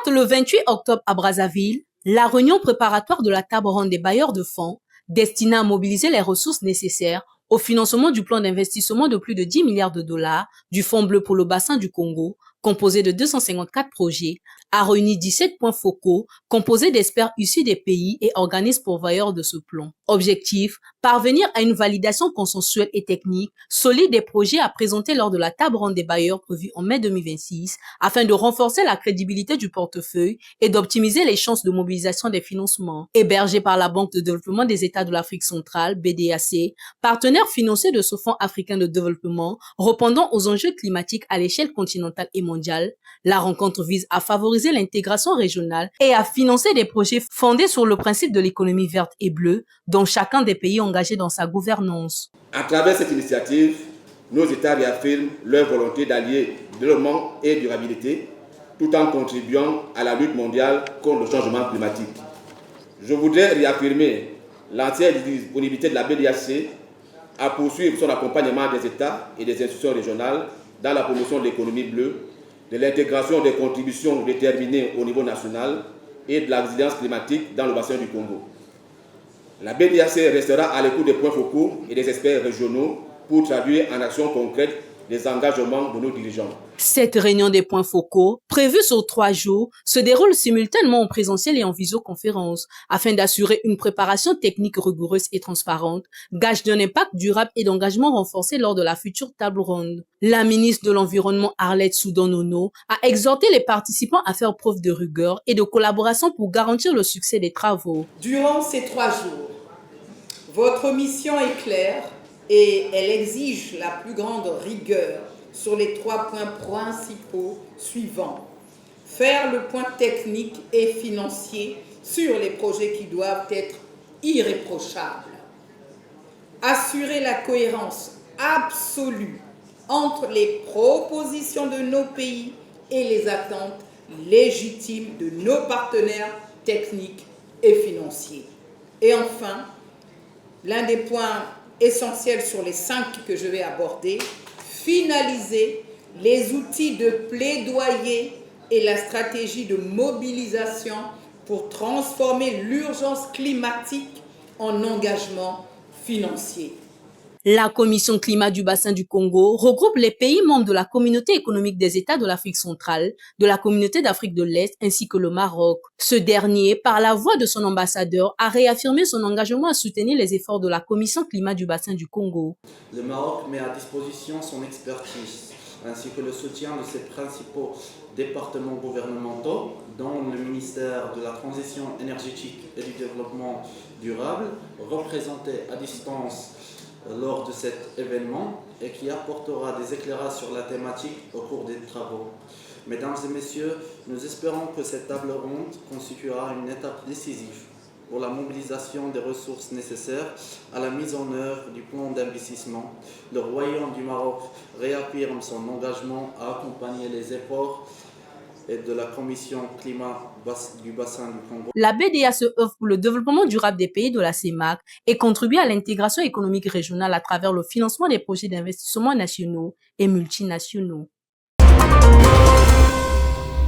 Ouverte le 28 octobre à Brazzaville, la réunion préparatoire de la table ronde des bailleurs de fonds destinée à mobiliser les ressources nécessaires au financement du plan d'investissement de plus de 10 milliards de dollars du Fonds bleu pour le bassin du Congo, composé de 254 projets, a réuni 17 points focaux composés d'experts issus des pays et organismes pourvoyeurs de ce plan. Objectif, parvenir à une validation consensuelle et technique solide des projets à présenter lors de la table ronde des bailleurs prévue en mai 2026 afin de renforcer la crédibilité du portefeuille et d'optimiser les chances de mobilisation des financements. Hébergé par la Banque de développement des États de l'Afrique centrale, BDAC, partenaire financier de ce Fonds africain de développement, répondant aux enjeux climatiques à l'échelle continentale et mondiale, la rencontre vise à favoriser l'intégration régionale et à financer des projets fondés sur le principe de l'économie verte et bleue, dont chacun des pays engagés dans sa gouvernance. À travers cette initiative, nos États réaffirment leur volonté d'allier développement et durabilité, tout en contribuant à la lutte mondiale contre le changement climatique. Je voudrais réaffirmer l'entière disponibilité de la BDAC à poursuivre son accompagnement des États et des institutions régionales dans la promotion de l'économie bleue, de l'intégration des contributions déterminées au niveau national et de la résilience climatique dans le bassin du Congo. La BDAC restera à l'écoute des points focaux et des experts régionaux pour traduire en actions concrètes les engagements de nos dirigeants. Cette réunion des points focaux, prévue sur 3 jours, se déroule simultanément en présentiel et en visioconférence afin d'assurer une préparation technique rigoureuse et transparente, gage d'un impact durable et d'engagement renforcé lors de la future table ronde. La ministre de l'Environnement Arlette Soudan-Nono a exhorté les participants à faire preuve de rigueur et de collaboration pour garantir le succès des travaux. Durant ces 3 jours, votre mission est claire et elle exige la plus grande rigueur sur les 3 points principaux suivants. Faire le point technique et financier sur les projets qui doivent être irréprochables. Assurer la cohérence absolue entre les propositions de nos pays et les attentes légitimes de nos partenaires techniques et financiers. Et enfin, l'un des points essentiels sur les 5 que je vais aborder, finaliser les outils de plaidoyer et la stratégie de mobilisation pour transformer l'urgence climatique en engagement financier. La Commission climat du bassin du Congo regroupe les pays membres de la Communauté économique des États de l'Afrique centrale, de la Communauté d'Afrique de l'Est ainsi que le Maroc. Ce dernier, par la voix de son ambassadeur, a réaffirmé son engagement à soutenir les efforts de la Commission climat du bassin du Congo. Le Maroc met à disposition son expertise ainsi que le soutien de ses principaux départements gouvernementaux, dont le ministère de la Transition énergétique et du Développement durable, représenté à distance lors de cet événement et qui apportera des éclairages sur la thématique au cours des travaux. Mesdames et messieurs, nous espérons que cette table ronde constituera une étape décisive pour la mobilisation des ressources nécessaires à la mise en œuvre du plan d'investissement. Le Royaume du Maroc réaffirme son engagement à accompagner les efforts et de la Commission climat du bassin du Congo. La BDA se œuvre pour le développement durable des pays de la CEMAC et contribue à l'intégration économique régionale à travers le financement des projets d'investissement nationaux et multinationaux.